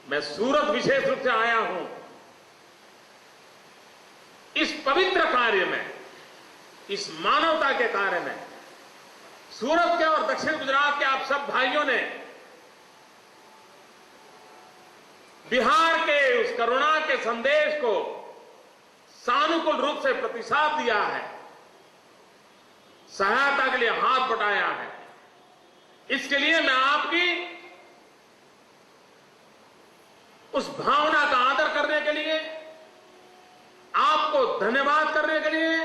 मैं सूरत विशेष रूप से आया हूं इस पवित्र कार्य में, इस मानवता के कार्य में। सूरत के और दक्षिण गुजरात के आप सब भाइयों ने बिहार के उस करुणा के संदेश को सानुकूल रूप से प्रतिसाद दिया है, सहायता के लिए हाथ बटाया है। इसके लिए मैं आपकी उस भावना का आदर करने के लिए, आपको धन्यवाद करने के लिए,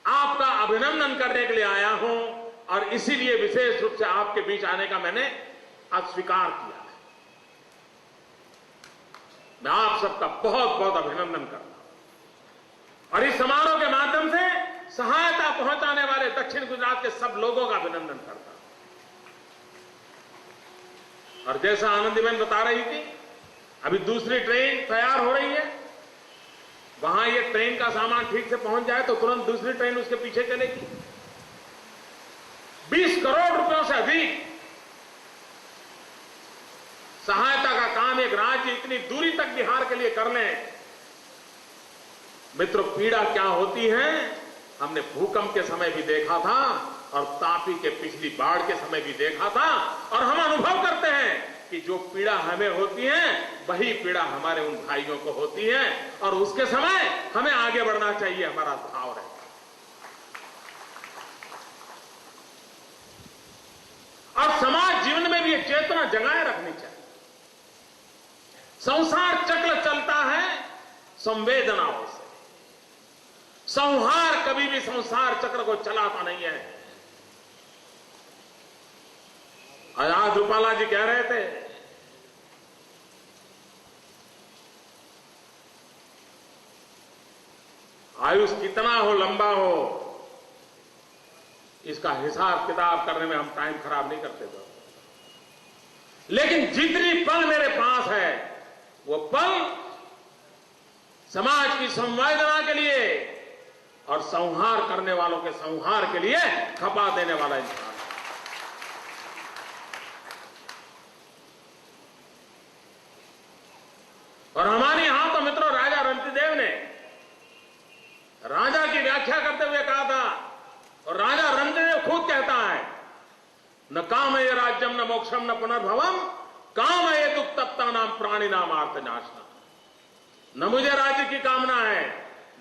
आपका अभिनंदन करने के लिए आया हूं और इसीलिए विशेष रूप से आपके बीच आने का मैंने आज स्वीकार किया है। मैं आप सबका बहुत बहुत अभिनंदन करता हूं और इस समारोह के माध्यम से सहायता पहुंचाने वाले दक्षिण गुजरात के सब लोगों का अभिनंदन करता हूं। और जैसा आनंदीबेन बता रही थी, अभी दूसरी ट्रेन तैयार हो रही है। वहां ये ट्रेन का सामान ठीक से पहुंच जाए तो तुरंत दूसरी ट्रेन उसके पीछे चलेगी। 20 करोड़ रुपयों से अधिक सहायता का काम एक राज्य इतनी दूरी तक बिहार के लिए कर ले। मित्रों, पीड़ा क्या होती है हमने भूकंप के समय भी देखा था और तापी के पिछली बाढ़ के समय भी देखा था, और हम अनुभव करते हैं कि जो पीड़ा हमें होती है वही पीड़ा हमारे उन भाइयों को होती है, और उसके समय हमें आगे बढ़ना चाहिए, हमारा भाव है। और समाज जीवन में भी ये चेतना जगाए रखनी चाहिए। संसार चक्र चलता है संवेदनाओं से, संहार कभी भी संसार चक्र को चलाता नहीं है। आज रूपाला जी कह रहे थे, आयुष कितना हो, लंबा हो, इसका हिसाब किताब करने में हम टाइम खराब नहीं करते थे, लेकिन जितनी पल मेरे पास है वो पल समाज की संवेदना के लिए और संहार करने वालों के संहार के लिए खपा देने वाला इंसान। और हमारे यहां तो मित्रों राजा रणतिदेव ने राजा की व्याख्या करते हुए कहा था, और राजा रणतिदेव खुद कहता है, न कामये राज्यम न मोक्षम न पुनर्भवम कामये दुख तप्ता नाम प्राणी नाम आर्तनाशना। न मुझे राज्य की कामना है,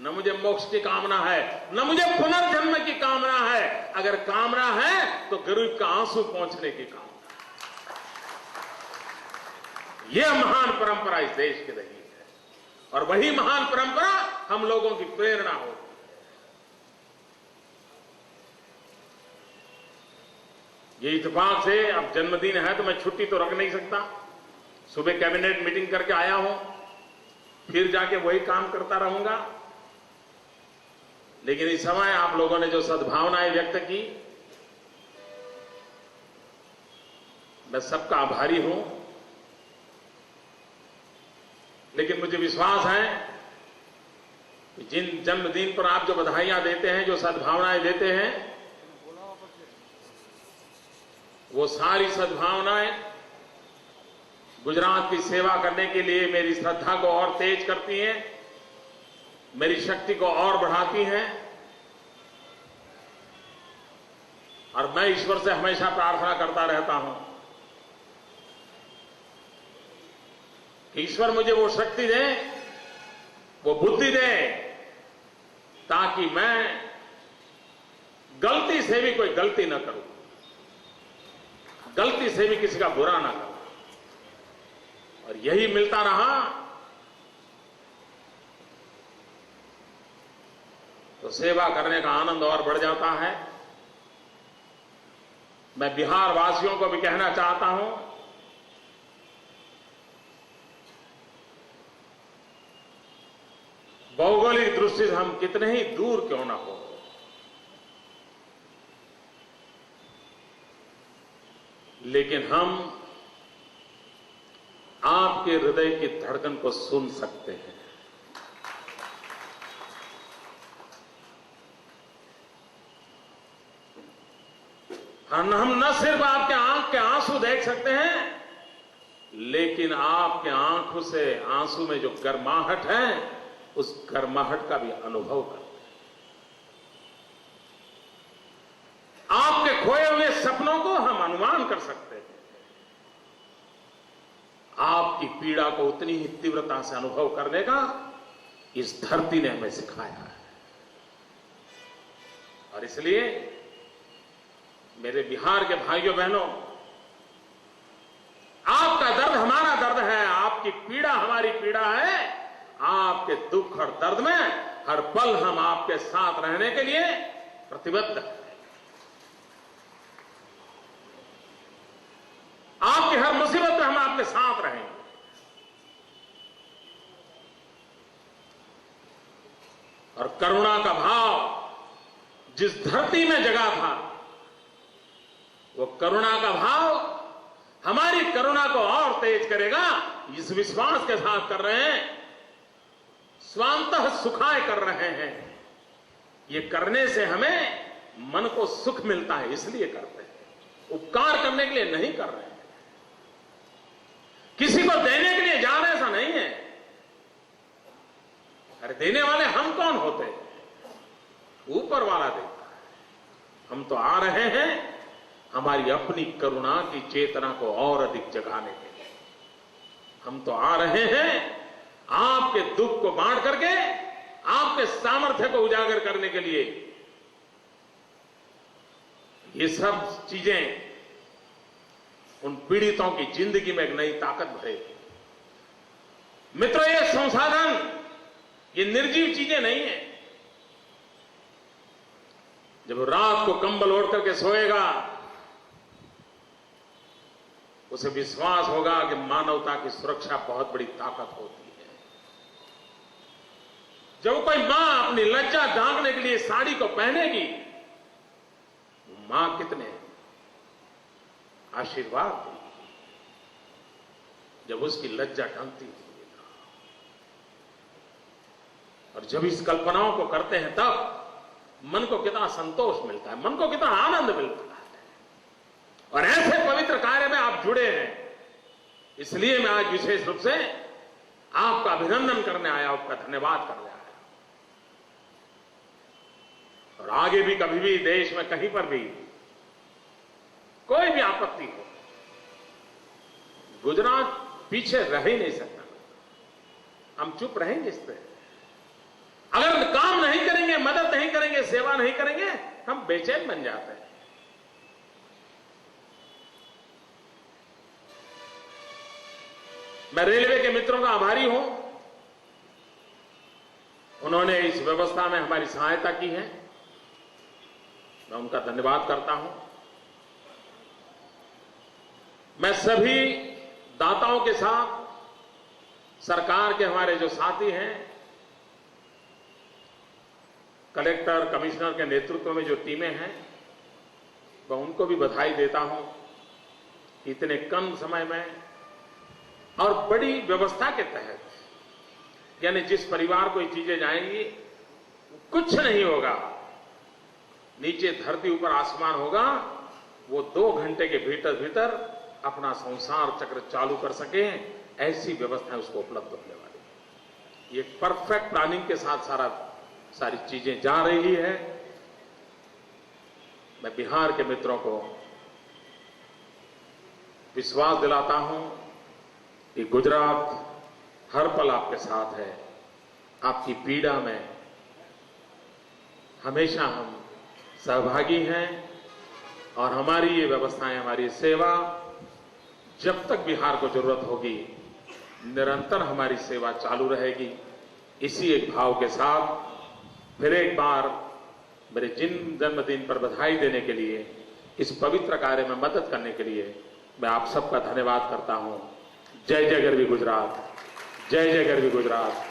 न मुझे मोक्ष की कामना है, न मुझे पुनर्जन्म की कामना है। अगर कामना है तो गरीब का आंसू पहुंचने की कामना। यह महान परंपरा इस देश की रही है और वही महान परंपरा हम लोगों की प्रेरणा होगी। ये इत्तेफाक से अब जन्मदिन है तो मैं छुट्टी तो रख नहीं सकता। सुबह कैबिनेट मीटिंग करके आया हूं, फिर जाके वही काम करता रहूंगा। लेकिन इस समय आप लोगों ने जो सद्भावनाएं व्यक्त की, मैं सबका आभारी हूं। लेकिन मुझे विश्वास है कि जिन जन्मदिन पर आप जो बधाइयां देते हैं, जो सद्भावनाएं देते हैं, वो सारी सद्भावनाएं गुजरात की सेवा करने के लिए मेरी श्रद्धा को और तेज करती हैं, मेरी शक्ति को और बढ़ाती हैं। और मैं ईश्वर से हमेशा प्रार्थना करता रहता हूं कि ईश्वर मुझे वो शक्ति दे, वो बुद्धि दे, ताकि मैं गलती से भी कोई गलती न करूं, गलती से भी किसी का बुरा ना करूं। और यही मिलता रहा तो सेवा करने का आनंद और बढ़ जाता है। मैं बिहार वासियों को भी कहना चाहता हूं, भौगोलिक दृष्टि से हम कितने ही दूर क्यों ना हो, लेकिन हम आपके हृदय की धड़कन को सुन सकते हैं। हम न सिर्फ आपके आंख के आंसू देख सकते हैं, लेकिन आपके आंखों से आंसू में जो गर्माहट है, उस गर्माहट का भी अनुभव करते हैं। आपके खोए हुए सपनों को हम अनुमान कर सकते हैं। आपकी पीड़ा को उतनी ही तीव्रता से अनुभव करने का इस धरती ने हमें सिखाया है। और इसलिए मेरे बिहार के भाइयों बहनों, आपका दर्द हमारा दर्द है, आपकी पीड़ा हमारी पीड़ा है। आपके दुख और दर्द में हर पल हम आपके साथ रहने के लिए प्रतिबद्ध हैं। आपकी हर मुसीबत में हम आपके साथ रहेंगे। और करुणा का भाव जिस धरती में जगा था, वो करुणा का भाव हमारी करुणा को और तेज करेगा। इस विश्वास के साथ कर रहे हैं, स्वांतः सुखाय कर रहे हैं। ये करने से हमें मन को सुख मिलता है, इसलिए करते हैं। उपकार करने के लिए नहीं कर रहे हैं, किसी को देने के लिए जा रहे, ऐसा नहीं है। अरे देने वाले हम कौन होते हैं? ऊपर वाला देता है। हम तो आ रहे हैं हमारी अपनी करुणा की चेतना को और अधिक जगाने के लिए। हम तो आ रहे हैं आपके दुख को बांट करके आपके सामर्थ्य को उजागर करने के लिए। ये सब चीजें उन पीड़ितों की जिंदगी में एक नई ताकत भरेगी। मित्रों, ये संसाधन, ये निर्जीव चीजें नहीं है। जब रात को कंबल ओढ़ करके सोएगा, उसे विश्वास होगा कि मानवता की सुरक्षा बहुत बड़ी ताकत होती है। जब कोई मां अपनी लज्जा ढांकने के लिए साड़ी को पहनेगी, मां कितने आशीर्वाद देगी जब उसकी लज्जा ढंकती है। और जब इस कल्पनाओं को करते हैं, तब मन को कितना संतोष मिलता है, मन को कितना आनंद मिलता है। और ऐसे पवित्र कार्य में आप जुड़े हैं, इसलिए मैं आज विशेष रूप से आपका अभिनंदन करने आया, आपका धन्यवाद करने आया। और आगे भी कभी भी देश में कहीं पर भी कोई भी आपत्ति हो, गुजरात पीछे रह ही नहीं सकता। हम चुप रहेंगे इस पे। अगर काम नहीं करेंगे, मदद नहीं करेंगे, सेवा नहीं करेंगे, हम बेचैन बन जाते हैं। मैं रेलवे के मित्रों का आभारी हूं। उन्होंने इस व्यवस्था में हमारी सहायता की है, मैं उनका धन्यवाद करता हूं। मैं सभी दाताओं के साथ, सरकार के हमारे जो साथी हैं, कलेक्टर, कमिश्नर के नेतृत्व में जो टीमें हैं, मैं उनको भी बधाई देता हूं। इतने कम समय में और बड़ी व्यवस्था के तहत, यानी जिस परिवार को ये चीजें जाएंगी, कुछ नहीं होगा, नीचे धरती ऊपर आसमान होगा, वो 2 घंटे के भीतर भीतर अपना संसार चक्र चालू कर सके, ऐसी व्यवस्था उसको उपलब्ध होने वाली। ये परफेक्ट प्लानिंग के साथ सारी चीजें जा रही है। मैं बिहार के मित्रों को विश्वास दिलाता हूं कि गुजरात हर पल आपके साथ है। आपकी पीड़ा में हमेशा हम सहभागी हैं और हमारी ये व्यवस्थाएं, हमारी सेवा, जब तक बिहार को जरूरत होगी, निरंतर हमारी सेवा चालू रहेगी। इसी एक भाव के साथ फिर एक बार मेरे जन्मदिन पर बधाई देने के लिए, इस पवित्र कार्य में मदद करने के लिए मैं आप सबका धन्यवाद करता हूं। जय जय गरवी गुजरात, जय जय गरवी गुजरात।